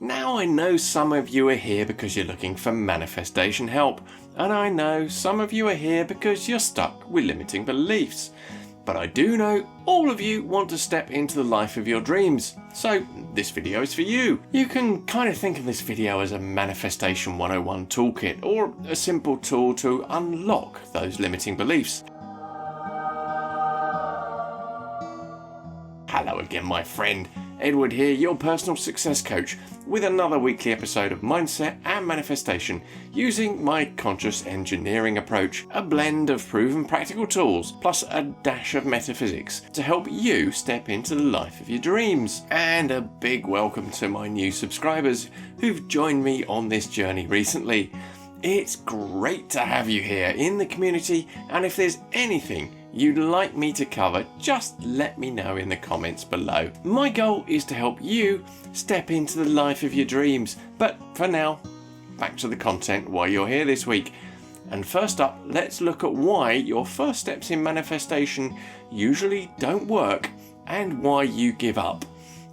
Now I know some of you are here because you're looking for manifestation help, and I know some of you are here because you're stuck with limiting beliefs. But I do know all of you want to step into the life of your dreams, so this video is for you. You can kind of think of this video as a Manifestation 101 toolkit, or a simple tool to unlock those limiting beliefs. Hello again, my friend. Edward here, your personal success coach, with another weekly episode of Mindset and Manifestation using my conscious engineering approach, a blend of proven practical tools plus a dash of metaphysics to help you step into the life of your dreams. And a big welcome to my new subscribers who've joined me on this journey recently. It's great to have you here in the community, and if there's anything you'd like me to cover, just let me know in the comments below. My goal is to help you step into the life of your dreams, but for now, back to the content why you're here this week. And first up, let's look at why your first steps in manifestation usually don't work, and why you give up,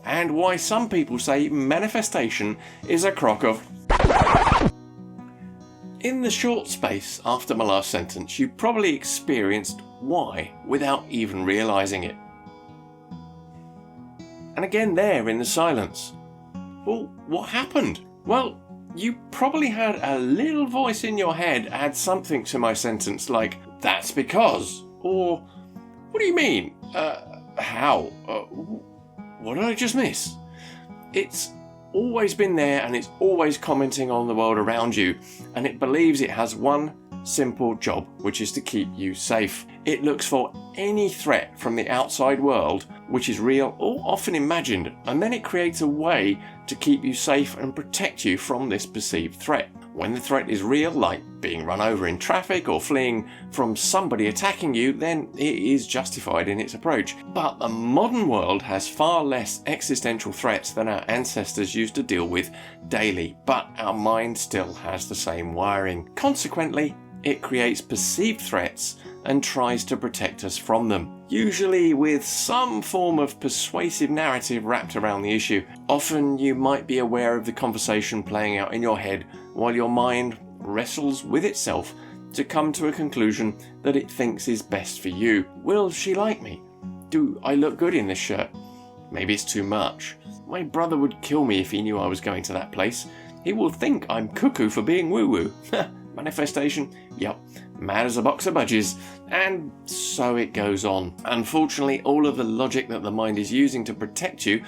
and why some people say manifestation is a crock of... In the short space after my last sentence, you probably experienced why without even realizing it. And again there in the silence. Well, what happened? Well, you probably had a little voice in your head add something to my sentence like, "That's because," or "What do you mean? How? What did I just miss?" It's always been there, and it's always commenting on the world around you, and it believes it has one simple job, which is to keep you safe. It looks for any threat from the outside world, which is real or often imagined, and then it creates a way to keep you safe and protect you from this perceived threat. When the threat is real, like being run over in traffic or fleeing from somebody attacking you, then it is justified in its approach. But the modern world has far less existential threats than our ancestors used to deal with daily, but our mind still has the same wiring. Consequently, it creates perceived threats and tries to protect us from them, usually with some form of persuasive narrative wrapped around the issue. Often you might be aware of the conversation playing out in your head while your mind wrestles with itself to come to a conclusion that it thinks is best for you. Will she like me? Do I look good in this shirt? Maybe it's too much. My brother would kill me if he knew I was going to that place. He will think I'm cuckoo for being woo-woo. Manifestation? Yup, mad as a box of budgies. And so it goes on. Unfortunately, all of the logic that the mind is using to protect you,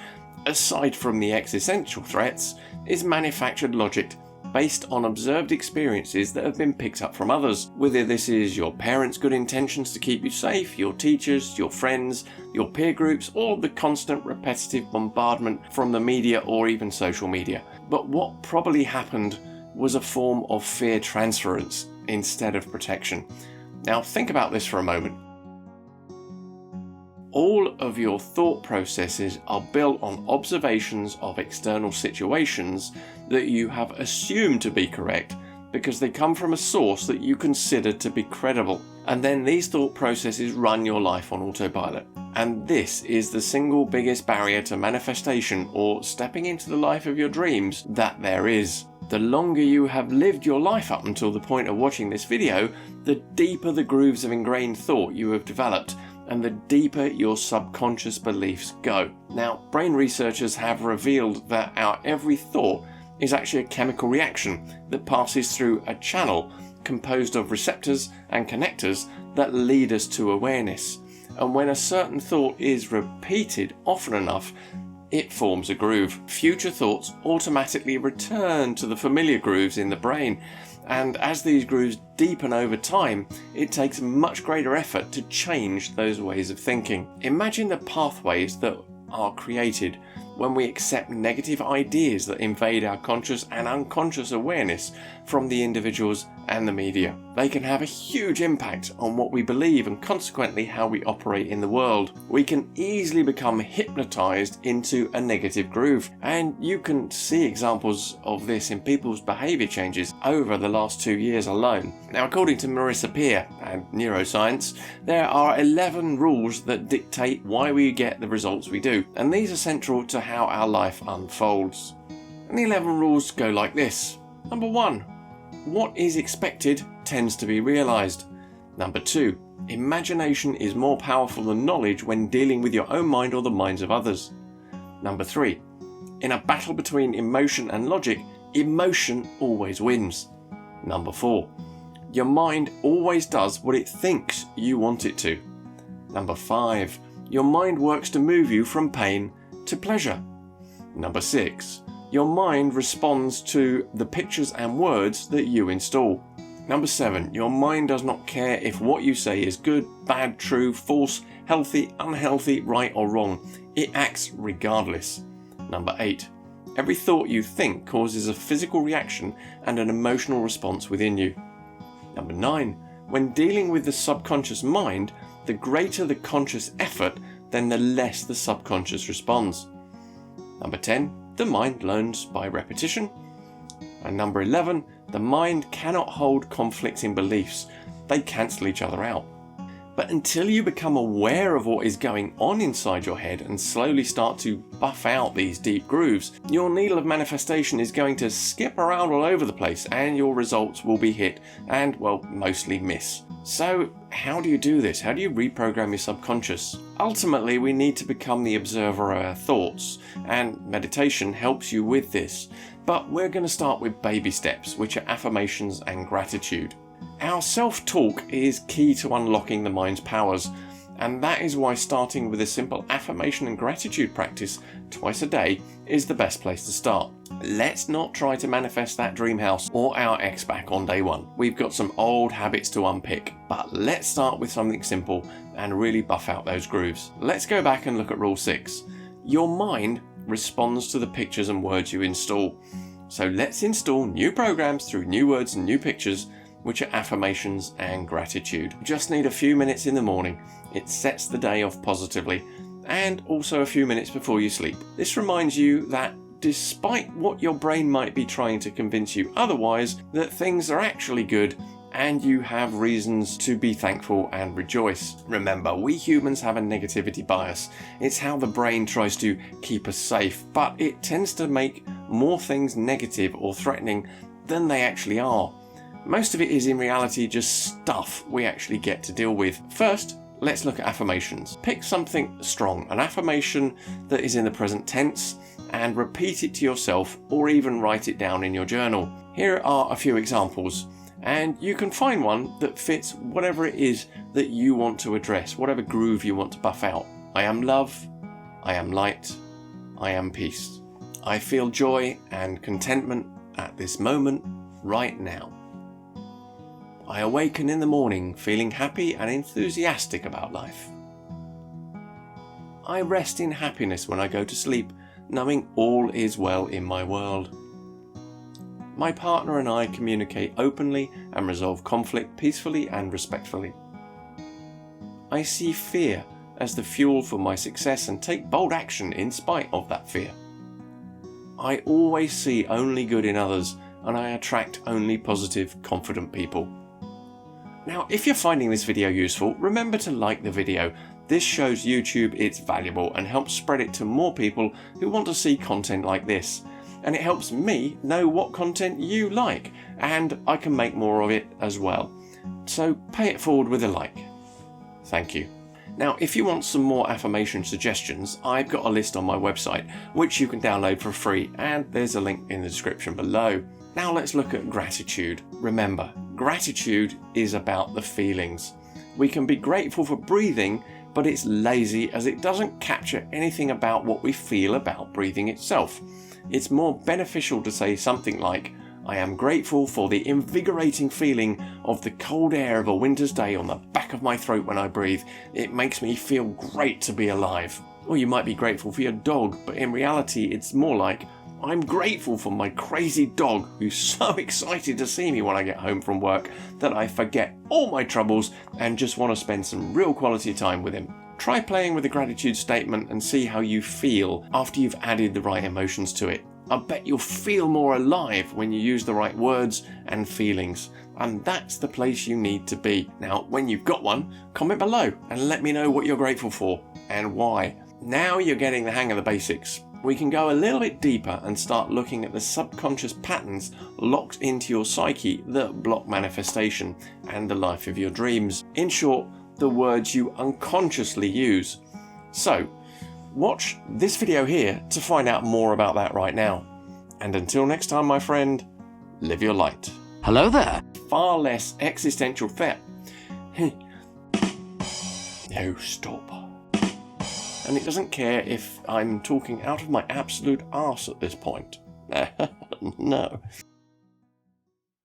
aside from the existential threats, is manufactured logic based on observed experiences that have been picked up from others. Whether this is your parents' good intentions to keep you safe, your teachers, your friends, your peer groups, or the constant repetitive bombardment from the media or even social media. But what probably happened was a form of fear transference instead of protection. Now think about this for a moment. All of your thought processes are built on observations of external situations that you have assumed to be correct because they come from a source that you consider to be credible. And then these thought processes run your life on autopilot. And this is the single biggest barrier to manifestation or stepping into the life of your dreams that there is. The longer you have lived your life up until the point of watching this video, the deeper the grooves of ingrained thought you have developed, and the deeper your subconscious beliefs go. Now, brain researchers have revealed that our every thought is actually a chemical reaction that passes through a channel composed of receptors and connectors that lead us to awareness. And when a certain thought is repeated often enough, it forms a groove. Future thoughts automatically return to the familiar grooves in the brain, and as these grooves deepen over time, it takes much greater effort to change those ways of thinking. Imagine the pathways that are created when we accept negative ideas that invade our conscious and unconscious awareness from the individuals and the media. They can have a huge impact on what we believe and consequently how we operate in the world. We can easily become hypnotized into a negative groove, and you can see examples of this in people's behavior changes over the last 2 years alone. Now, according to Marisa Peer and neuroscience, there are 11 rules that dictate why we get the results we do, and these are central to how our life unfolds. And the 11 rules go like this. Number 1, what is expected tends to be realised. Number 2, imagination is more powerful than knowledge when dealing with your own mind or the minds of others. Number 3, in a battle between emotion and logic, emotion always wins. Number 4, your mind always does what it thinks you want it to. Number 5, your mind works to move you from pain to pleasure. Number 6, your mind responds to the pictures and words that you install. Number 7, your mind does not care if what you say is good, bad, true, false, healthy, unhealthy, right or wrong. It acts regardless. Number 8, every thought you think causes a physical reaction and an emotional response within you. Number 9, when dealing with the subconscious mind, the greater the conscious effort, then the less the subconscious responds. Number 10, the mind learns by repetition. And number 11, the mind cannot hold conflicting beliefs. They cancel each other out. But until you become aware of what is going on inside your head and slowly start to buff out these deep grooves, your needle of manifestation is going to skip around all over the place and your results will be hit and, well, mostly miss. So how do you do this? How do you reprogram your subconscious? Ultimately, we need to become the observer of our thoughts, and meditation helps you with this. But we're going to start with baby steps, which are affirmations and gratitude. Our self-talk is key to unlocking the mind's powers, and that is why starting with a simple affirmation and gratitude practice twice a day is the best place to start. Let's not try to manifest that dream house or our ex back on day one. We've got some old habits to unpick, but let's start with something simple and really buff out those grooves. Let's go back and look at rule 6. Your mind responds to the pictures and words you install. So let's install new programs through new words and new pictures, which are affirmations and gratitude. You just need a few minutes in the morning. It sets the day off positively, and also a few minutes before you sleep. This reminds you that despite what your brain might be trying to convince you otherwise, that things are actually good and you have reasons to be thankful and rejoice. Remember, we humans have a negativity bias. It's how the brain tries to keep us safe, but it tends to make more things negative or threatening than they actually are. Most of it is in reality just stuff we actually get to deal with. First, let's look at affirmations. Pick something strong, an affirmation that is in the present tense, and repeat it to yourself or even write it down in your journal. Here are a few examples, and you can find one that fits whatever it is that you want to address, whatever groove you want to buff out. I am love, I am light, I am peace. I feel joy and contentment at this moment, right now. I awaken in the morning feeling happy and enthusiastic about life. I rest in happiness when I go to sleep, knowing all is well in my world. My partner and I communicate openly and resolve conflict peacefully and respectfully. I see fear as the fuel for my success and take bold action in spite of that fear. I always see only good in others, and I attract only positive, confident people. Now, if you're finding this video useful, remember to like the video. This shows YouTube it's valuable and helps spread it to more people who want to see content like this. And it helps me know what content you like, and I can make more of it as well. So pay it forward with a like. Thank you. Now, if you want some more affirmation suggestions, I've got a list on my website, which you can download for free, and there's a link in the description below. Now let's look at gratitude. Remember, gratitude is about the feelings. We can be grateful for breathing, but it's lazy as it doesn't capture anything about what we feel about breathing itself. It's more beneficial to say something like, I am grateful for the invigorating feeling of the cold air of a winter's day on the back of my throat when I breathe. It makes me feel great to be alive. Or you might be grateful for your dog, but in reality it's more like, I'm grateful for my crazy dog who's so excited to see me when I get home from work that I forget all my troubles and just want to spend some real quality time with him. Try playing with the gratitude statement and see how you feel after you've added the right emotions to it. I bet you'll feel more alive when you use the right words and feelings, and that's the place you need to be. Now, when you've got one, comment below and let me know what you're grateful for and why. Now you're getting the hang of the basics. we can go a little bit deeper and start looking at the subconscious patterns locked into your psyche that block manifestation and the life of your dreams. In short, the words you unconsciously use. So, watch this video here to find out more about that right now. And until next time, my friend, live your light. Hello there. Far less existential threat. No, stop. And it doesn't care if I'm talking out of my absolute arse at this point. No.